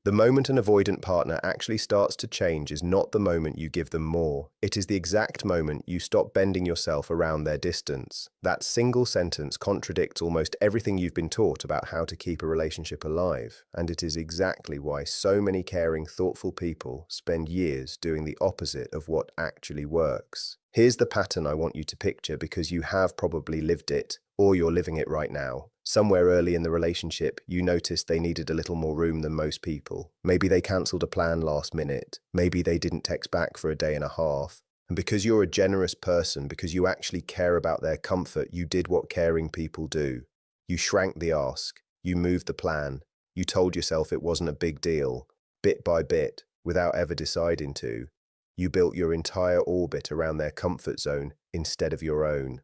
The moment an avoidant partner actually starts to change is not the moment you give them more. It is the exact moment you stop bending yourself around their distance. That single sentence contradicts almost everything you've been taught about how to keep a relationship alive, and it is exactly why so many caring, thoughtful people spend years doing the opposite of what actually works. Here's the pattern I want you to picture because you have probably lived it, or you're living it right now. Somewhere early in the relationship, you noticed they needed a little more room than most people. Maybe they cancelled a plan last minute. Maybe they didn't text back for a day and a half. And because you're a generous person, because you actually care about their comfort, you did what caring people do. You shrank the ask. You moved the plan. You told yourself it wasn't a big deal. Bit by bit, without ever deciding to. You built your entire orbit around their comfort zone instead of your own.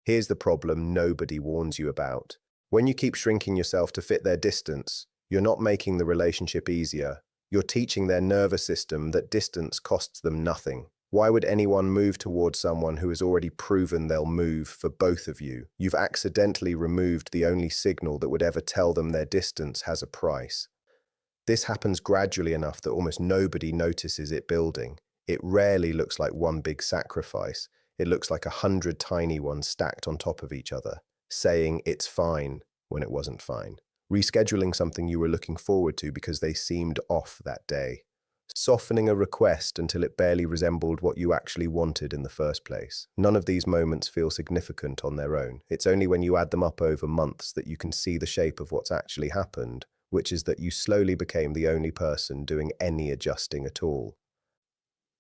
Here's the problem nobody warns you about. When you keep shrinking yourself to fit their distance, you're not making the relationship easier. You're teaching their nervous system that distance costs them nothing. Why would anyone move towards someone who has already proven they'll move for both of you? You've accidentally removed the only signal that would ever tell them their distance has a price. This happens gradually enough that almost nobody notices it building. It rarely looks like one big sacrifice. It looks like 100 tiny ones stacked on top of each other, saying it's fine when it wasn't fine. Rescheduling something you were looking forward to because they seemed off that day. Softening a request until it barely resembled what you actually wanted in the first place. None of these moments feel significant on their own. It's only when you add them up over months that you can see the shape of what's actually happened, which is that you slowly became the only person doing any adjusting at all.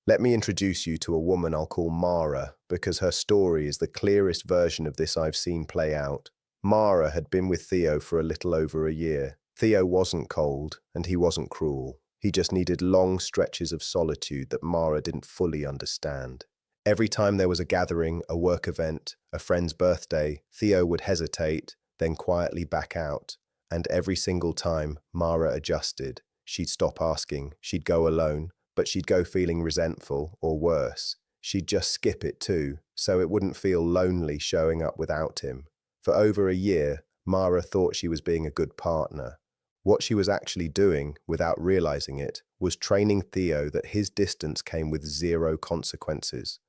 Let me introduce you to a woman I'll call Mara, because her story is the clearest version of this I've seen play out. Mara had been with Theo for a little over a year. Theo wasn't cold, and he wasn't cruel. He just needed long stretches of solitude that Mara didn't fully understand. Every time there was a gathering, a work event, a friend's birthday, Theo would hesitate, then quietly back out. And every single time, Mara adjusted. She'd stop asking, she'd go alone, but she'd go feeling resentful, or worse. She'd just skip it too, so it wouldn't feel lonely showing up without him. For over a year, Mara thought she was being a good partner. What she was actually doing, without realizing it, was training Theo that his distance came with zero consequences.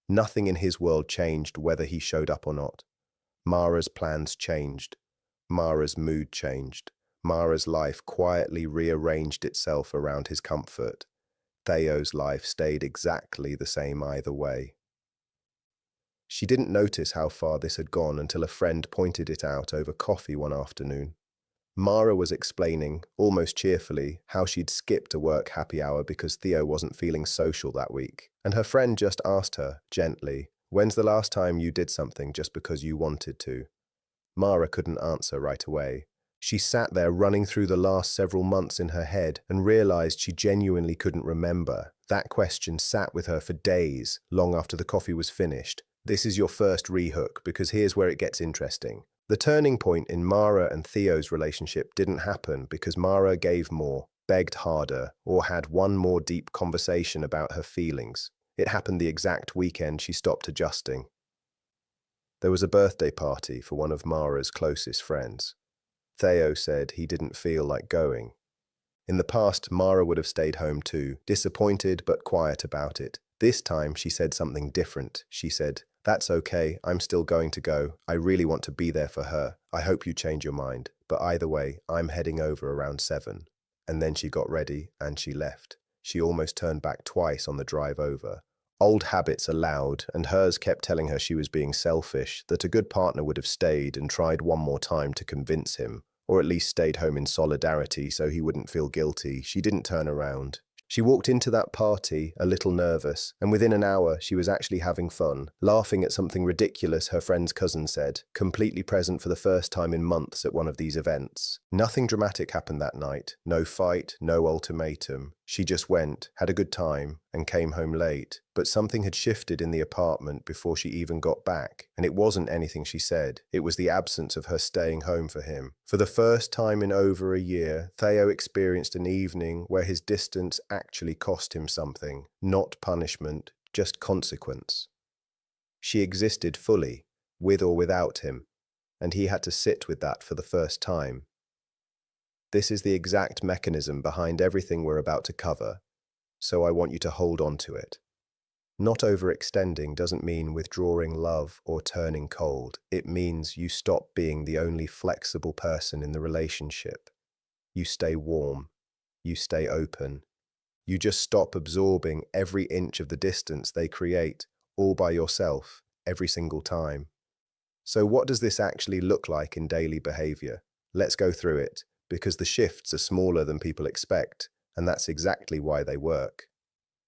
Nothing in his world changed whether he showed up or not. Mara's plans changed. Mara's mood changed. Mara's life quietly rearranged itself around his comfort. Theo's life stayed exactly the same either way. She didn't notice how far this had gone until a friend pointed it out over coffee one afternoon. Mara was explaining, almost cheerfully, how she'd skipped a work happy hour because Theo wasn't feeling social that week. And her friend just asked her, gently, "When's the last time you did something just because you wanted to?" Mara couldn't answer right away. She sat there running through the last several months in her head and realized she genuinely couldn't remember. That question sat with her for days, long after the coffee was finished. This is your first rehook, because here's where it gets interesting. The turning point in Mara and Theo's relationship didn't happen because Mara gave more, begged harder, or had one more deep conversation about her feelings. It happened the exact weekend she stopped adjusting. There was a birthday party for one of Mara's closest friends. Theo said he didn't feel like going. In the past, Mara would have stayed home too, disappointed but quiet about it. This time, she said something different. She said, "That's okay, I'm still going to go. I really want to be there for her. I hope you change your mind. But either way, I'm heading over around 7. And then she got ready and she left. She almost turned back twice on the drive over. Old habits allowed, and hers kept telling her she was being selfish, that a good partner would have stayed and tried one more time to convince him, or at least stayed home in solidarity so he wouldn't feel guilty. She didn't turn around. She walked into that party, a little nervous, and within an hour she was actually having fun, laughing at something ridiculous her friend's cousin said, completely present for the first time in months at one of these events. Nothing dramatic happened that night. No fight, no ultimatum. She just went, had a good time, and came home late. But something had shifted in the apartment before she even got back, and it wasn't anything she said. It was the absence of her staying home for him. For the first time in over a year, Theo experienced an evening where his distance actually cost him something. Not punishment, just consequence. She existed fully, with or without him, and he had to sit with that for the first time. This is the exact mechanism behind everything we're about to cover, so I want you to hold on to it. Not overextending doesn't mean withdrawing love or turning cold. It means you stop being the only flexible person in the relationship. You stay warm. You stay open. You just stop absorbing every inch of the distance they create, all by yourself, every single time. So what does this actually look like in daily behavior? Let's go through it, because the shifts are smaller than people expect, and that's exactly why they work.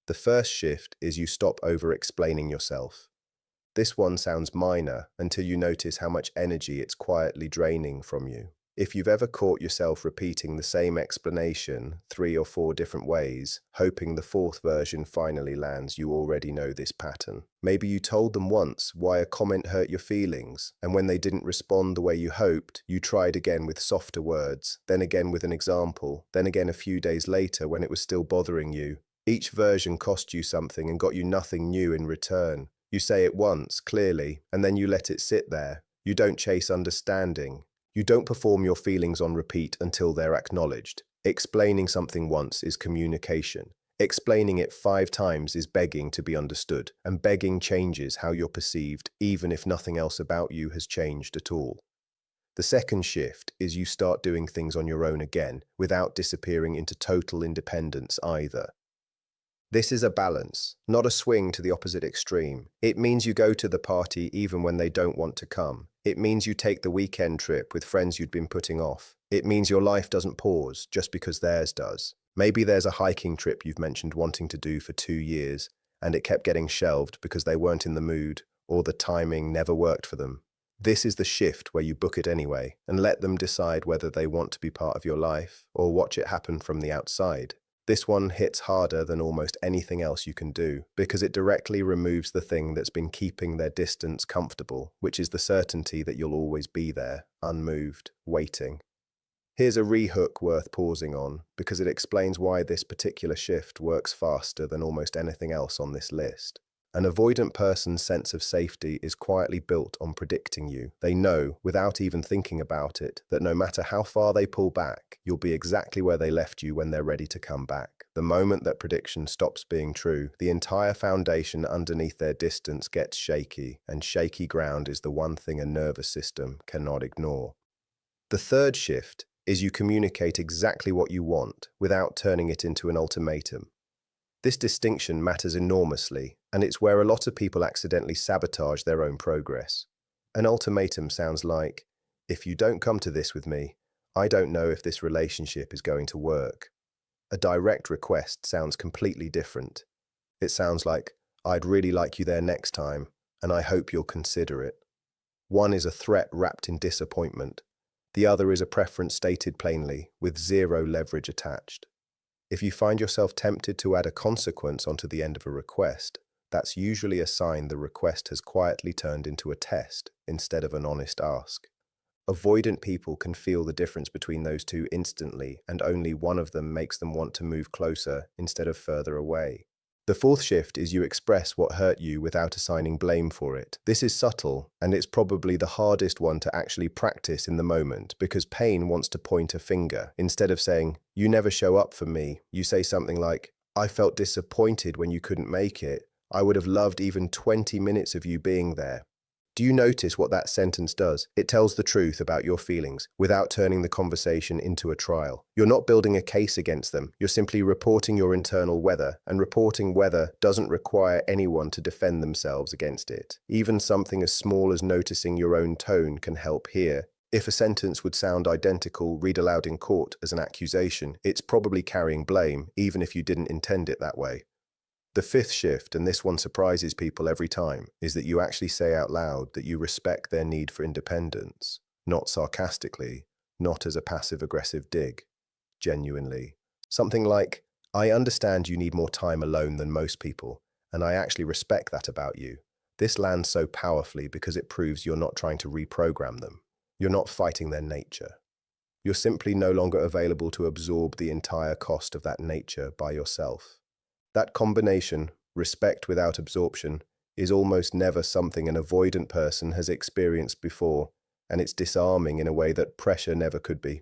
The first shift is you stop over-explaining yourself. This one sounds minor until you notice how much energy it's quietly draining from you. If you've ever caught yourself repeating the same explanation 3 or 4 different ways, hoping the fourth version finally lands, you already know this pattern. Maybe you told them once why a comment hurt your feelings, and when they didn't respond the way you hoped, you tried again with softer words, then again with an example, then again a few days later when it was still bothering you. Each version cost you something and got you nothing new in return. You say it once, clearly, and then you let it sit there. You don't chase understanding. You don't perform your feelings on repeat until they're acknowledged. Explaining something once is communication. Explaining it 5 times is begging to be understood, and begging changes how you're perceived, even if nothing else about you has changed at all. The second shift is you start doing things on your own again, without disappearing into total independence either. This is a balance, not a swing to the opposite extreme. It means you go to the party even when they don't want to come. It means you take the weekend trip with friends you'd been putting off. It means your life doesn't pause just because theirs does. Maybe there's a hiking trip you've mentioned wanting to do for 2 years, and it kept getting shelved because they weren't in the mood, or the timing never worked for them. This is the shift where you book it anyway, and let them decide whether they want to be part of your life, or watch it happen from the outside. This one hits harder than almost anything else you can do, because it directly removes the thing that's been keeping their distance comfortable, which is the certainty that you'll always be there, unmoved, waiting. Here's a rehook worth pausing on, because it explains why this particular shift works faster than almost anything else on this list. An avoidant person's sense of safety is quietly built on predicting you. They know, without even thinking about it, that no matter how far they pull back, you'll be exactly where they left you when they're ready to come back. The moment that prediction stops being true, the entire foundation underneath their distance gets shaky, and shaky ground is the one thing a nervous system cannot ignore. The third shift is you communicate exactly what you want without turning it into an ultimatum. This distinction matters enormously, and it's where a lot of people accidentally sabotage their own progress. An ultimatum sounds like, if you don't come to this with me, I don't know if this relationship is going to work. A direct request sounds completely different. It sounds like, I'd really like you there next time, and I hope you'll consider it. One is a threat wrapped in disappointment. The other is a preference stated plainly, with zero leverage attached. If you find yourself tempted to add a consequence onto the end of a request, that's usually a sign the request has quietly turned into a test instead of an honest ask. Avoidant people can feel the difference between those two instantly, and only one of them makes them want to move closer instead of further away. The fourth shift is you express what hurt you without assigning blame for it. This is subtle, and it's probably the hardest one to actually practice in the moment, because pain wants to point a finger. Instead of saying, you never show up for me, you say something like, I felt disappointed when you couldn't make it. I would have loved even 20 minutes of you being there. Do you notice what that sentence does? It tells the truth about your feelings without turning the conversation into a trial. You're not building a case against them. You're simply reporting your internal weather, and reporting weather doesn't require anyone to defend themselves against it. Even something as small as noticing your own tone can help here. If a sentence would sound identical, read aloud in court as an accusation, it's probably carrying blame, even if you didn't intend it that way. The fifth shift, and this one surprises people every time, is that you actually say out loud that you respect their need for independence, not sarcastically, not as a passive-aggressive dig, genuinely. Something like, I understand you need more time alone than most people, and I actually respect that about you. This lands so powerfully because it proves you're not trying to reprogram them. You're not fighting their nature. You're simply no longer available to absorb the entire cost of that nature by yourself. That combination, respect without absorption, is almost never something an avoidant person has experienced before, and it's disarming in a way that pressure never could be.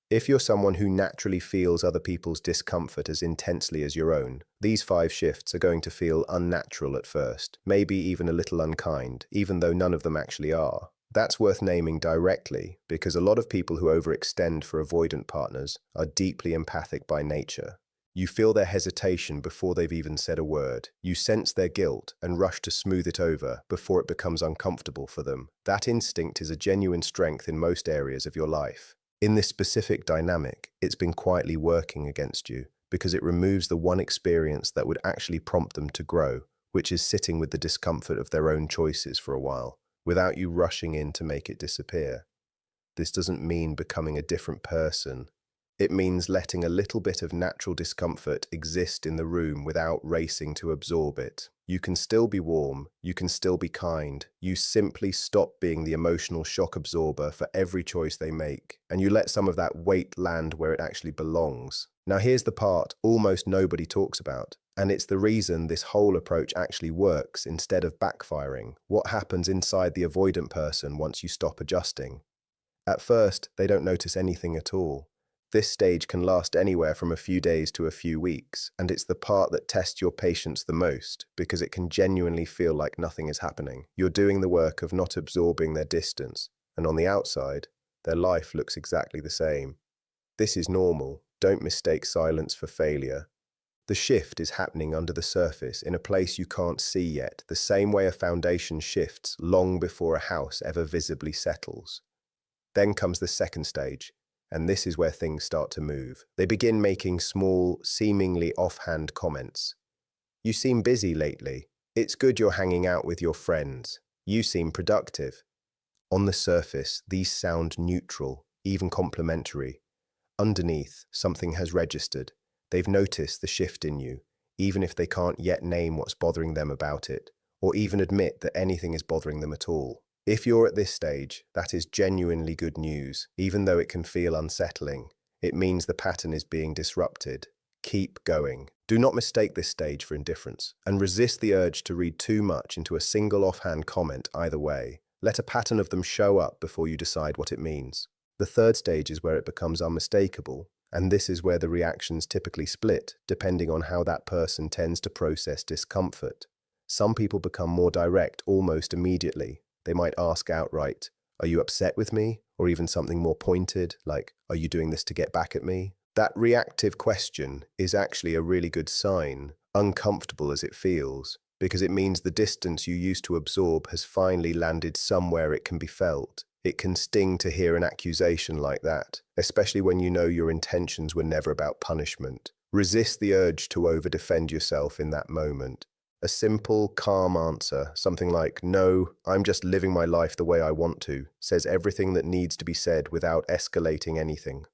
If you're someone who naturally feels other people's discomfort as intensely as your own, these 5 shifts are going to feel unnatural at first, maybe even a little unkind, even though none of them actually are. That's worth naming directly, because a lot of people who overextend for avoidant partners are deeply empathic by nature. You feel their hesitation before they've even said a word. You sense their guilt and rush to smooth it over before it becomes uncomfortable for them. That instinct is a genuine strength in most areas of your life. In this specific dynamic, it's been quietly working against you because it removes the one experience that would actually prompt them to grow, which is sitting with the discomfort of their own choices for a while, without you rushing in to make it disappear. This doesn't mean becoming a different person. It means letting a little bit of natural discomfort exist in the room without racing to absorb it. You can still be warm, you can still be kind. You simply stop being the emotional shock absorber for every choice they make, and you let some of that weight land where it actually belongs. Now here's the part almost nobody talks about, and it's the reason this whole approach actually works instead of backfiring. What happens inside the avoidant person once you stop adjusting? At first, they don't notice anything at all. This stage can last anywhere from a few days to a few weeks, and it's the part that tests your patience the most because it can genuinely feel like nothing is happening. You're doing the work of not absorbing their distance, and on the outside, their life looks exactly the same. This is normal. Don't mistake silence for failure. The shift is happening under the surface in a place you can't see yet, the same way a foundation shifts long before a house ever visibly settles. Then comes the second stage, and this is where things start to move. They begin making small, seemingly offhand comments. You seem busy lately. It's good you're hanging out with your friends. You seem productive. On the surface, these sound neutral, even complimentary. Underneath, something has registered. They've noticed the shift in you, even if they can't yet name what's bothering them about it, or even admit that anything is bothering them at all. If you're at this stage, that is genuinely good news, even though it can feel unsettling. It means the pattern is being disrupted. Keep going. Do not mistake this stage for indifference, and resist the urge to read too much into a single offhand comment either way. Let a pattern of them show up before you decide what it means. The third stage is where it becomes unmistakable, and this is where the reactions typically split, depending on how that person tends to process discomfort. Some people become more direct almost immediately. They might ask outright, "Are you upset with me?" Or even something more pointed, like, "Are you doing this to get back at me?" That reactive question is actually a really good sign, uncomfortable as it feels, because it means the distance you used to absorb has finally landed somewhere it can be felt. It can sting to hear an accusation like that, especially when you know your intentions were never about punishment. Resist the urge to over-defend yourself in that moment. A simple, calm answer, something like, "No, I'm just living my life the way I want to," says everything that needs to be said without escalating anything.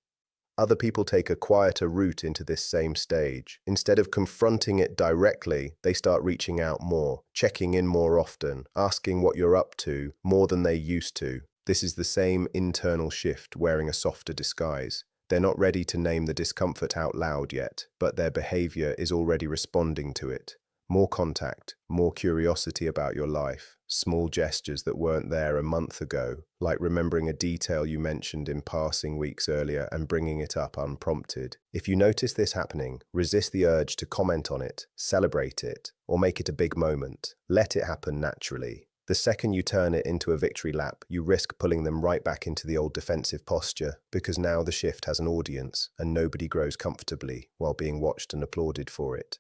Other people take a quieter route into this same stage. Instead of confronting it directly, they start reaching out more, checking in more often, asking what you're up to more than they used to. This is the same internal shift wearing a softer disguise. They're not ready to name the discomfort out loud yet, but their behavior is already responding to it. More contact, more curiosity about your life, small gestures that weren't there a month ago, like remembering a detail you mentioned in passing weeks earlier and bringing it up unprompted. If you notice this happening, resist the urge to comment on it, celebrate it, or make it a big moment. Let it happen naturally. The second you turn it into a victory lap, you risk pulling them right back into the old defensive posture, because now the shift has an audience and nobody grows comfortably while being watched and applauded for it.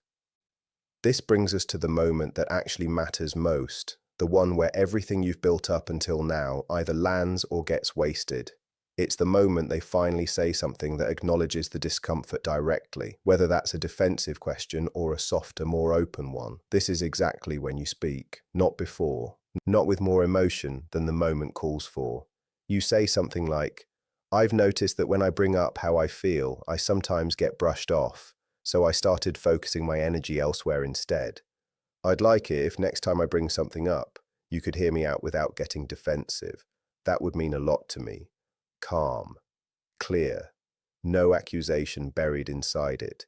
This brings us to the moment that actually matters most, the one where everything you've built up until now either lands or gets wasted. It's the moment they finally say something that acknowledges the discomfort directly, whether that's a defensive question or a softer, more open one. This is exactly when you speak, not before, not with more emotion than the moment calls for. You say something like, "I've noticed that when I bring up how I feel, I sometimes get brushed off. So I started focusing my energy elsewhere instead. I'd like it if next time I bring something up, you could hear me out without getting defensive. That would mean a lot to me." Calm, clear, no accusation buried inside it.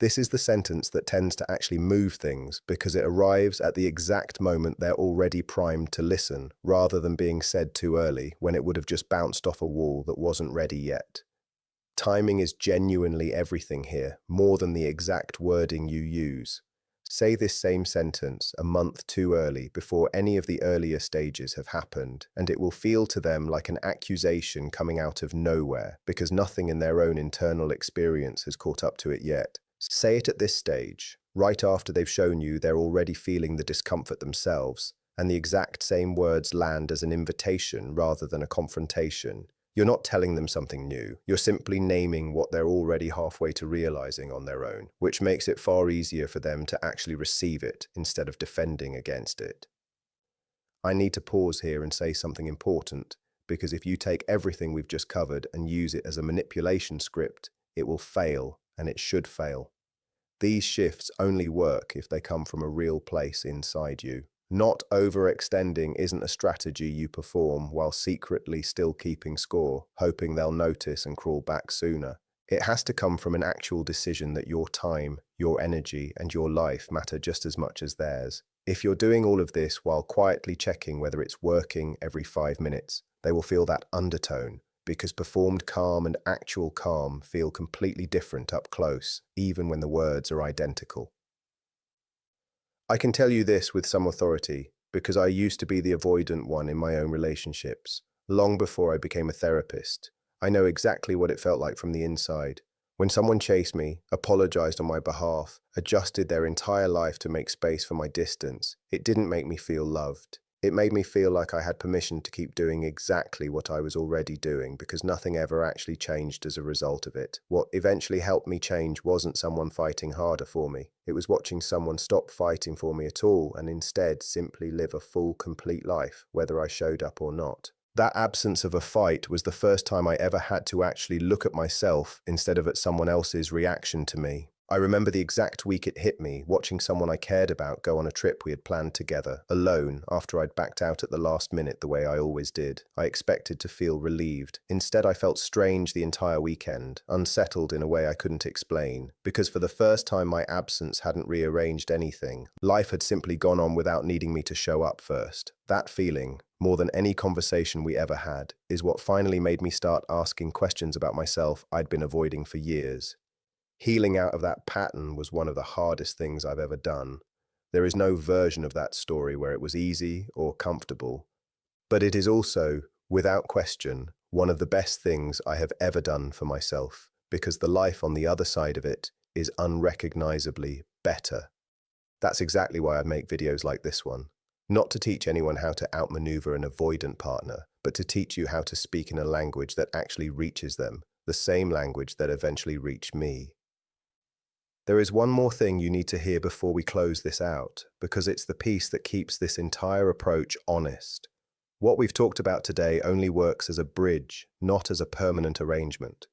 This is the sentence that tends to actually move things because it arrives at the exact moment they're already primed to listen, rather than being said too early when it would have just bounced off a wall that wasn't ready yet. Timing is genuinely everything here, more than the exact wording you use. Say this same sentence a month too early before any of the earlier stages have happened, and it will feel to them like an accusation coming out of nowhere because nothing in their own internal experience has caught up to it yet. Say it at this stage, right after they've shown you they're already feeling the discomfort themselves, and the exact same words land as an invitation rather than a confrontation. You're not telling them something new. You're simply naming what they're already halfway to realizing on their own, which makes it far easier for them to actually receive it instead of defending against it. I need to pause here and say something important, because if you take everything we've just covered and use it as a manipulation script, it will fail, and it should fail. These shifts only work if they come from a real place inside you. Not overextending isn't a strategy you perform while secretly still keeping score, hoping they'll notice and crawl back sooner. It has to come from an actual decision that your time, your energy, and your life matter just as much as theirs. If you're doing all of this while quietly checking whether it's working every 5 minutes, they will feel that undertone, because performed calm and actual calm feel completely different up close, even when the words are identical. I can tell you this with some authority, because I used to be the avoidant one in my own relationships, long before I became a therapist. I know exactly what it felt like from the inside. When someone chased me, apologized on my behalf, adjusted their entire life to make space for my distance, it didn't make me feel loved. It made me feel like I had permission to keep doing exactly what I was already doing because nothing ever actually changed as a result of it. What eventually helped me change wasn't someone fighting harder for me. It was watching someone stop fighting for me at all and instead simply live a full, complete life, whether I showed up or not. That absence of a fight was the first time I ever had to actually look at myself instead of at someone else's reaction to me. I remember the exact week it hit me, watching someone I cared about go on a trip we had planned together, alone, after I'd backed out at the last minute the way I always did. I expected to feel relieved. Instead, I felt strange the entire weekend, unsettled in a way I couldn't explain, because for the first time my absence hadn't rearranged anything. Life had simply gone on without needing me to show up first. That feeling, more than any conversation we ever had, is what finally made me start asking questions about myself I'd been avoiding for years. Healing out of that pattern was one of the hardest things I've ever done. There is no version of that story where it was easy or comfortable, but it is also, without question, one of the best things I have ever done for myself, because the life on the other side of it is unrecognizably better. That's exactly why I make videos like this one. Not to teach anyone how to outmaneuver an avoidant partner, but to teach you how to speak in a language that actually reaches them, the same language that eventually reached me. There is one more thing you need to hear before we close this out, because it's the piece that keeps this entire approach honest. What we've talked about today only works as a bridge, not as a permanent arrangement.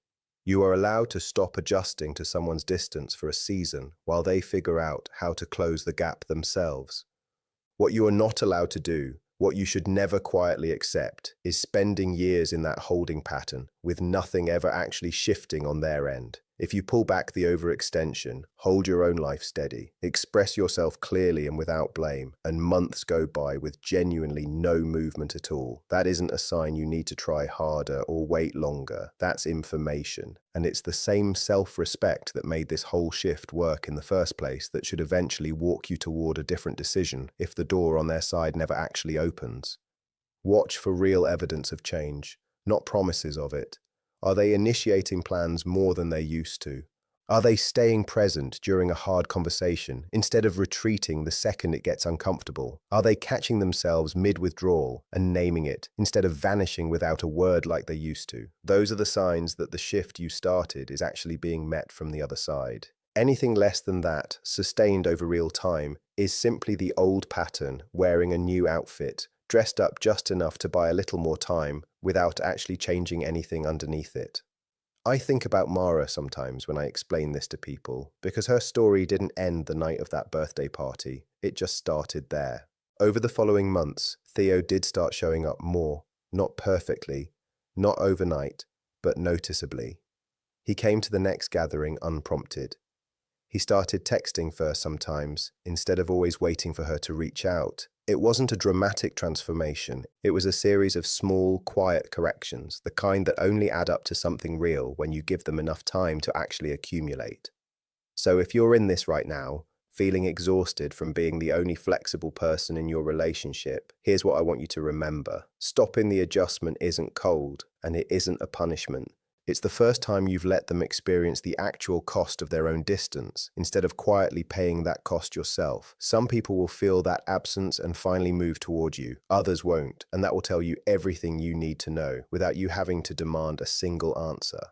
You are allowed to stop adjusting to someone's distance for a season while they figure out how to close the gap themselves. What you are not allowed to do, what you should never quietly accept, is spending years in that holding pattern with nothing ever actually shifting on their end. If you pull back the overextension, hold your own life steady, express yourself clearly and without blame, and months go by with genuinely no movement at all, that isn't a sign you need to try harder or wait longer. That's information. And it's the same self-respect that made this whole shift work in the first place that should eventually walk you toward a different decision if the door on their side never actually opens. Watch for real evidence of change, not promises of it. Are they initiating plans more than they used to? Are they staying present during a hard conversation instead of retreating the second it gets uncomfortable? Are they catching themselves mid-withdrawal and naming it instead of vanishing without a word like they used to? Those are the signs that the shift you started is actually being met from the other side. Anything less than that, sustained over real time, is simply the old pattern wearing a new outfit, dressed up just enough to buy a little more time without actually changing anything underneath it. I think about Mara sometimes when I explain this to people, because her story didn't end the night of that birthday party, it just started there. Over the following months, Theo did start showing up more, not perfectly, not overnight, but noticeably. He came to the next gathering unprompted. He started texting first sometimes, instead of always waiting for her to reach out. It wasn't a dramatic transformation. It was a series of small, quiet corrections, the kind that only add up to something real when you give them enough time to actually accumulate. So if you're in this right now, feeling exhausted from being the only flexible person in your relationship, here's what I want you to remember. Stopping the adjustment isn't cold, and it isn't a punishment. It's the first time you've let them experience the actual cost of their own distance, instead of quietly paying that cost yourself. Some people will feel that absence and finally move toward you. Others won't, and that will tell you everything you need to know without you having to demand a single answer.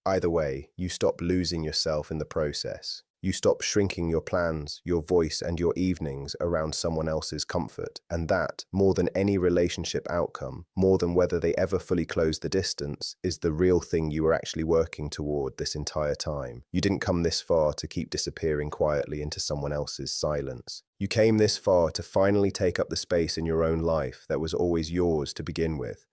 Either way, you stop losing yourself in the process. You stop shrinking your plans, your voice, and your evenings around someone else's comfort. And that, more than any relationship outcome, more than whether they ever fully close the distance, is the real thing you were actually working toward this entire time. You didn't come this far to keep disappearing quietly into someone else's silence. You came this far to finally take up the space in your own life that was always yours to begin with.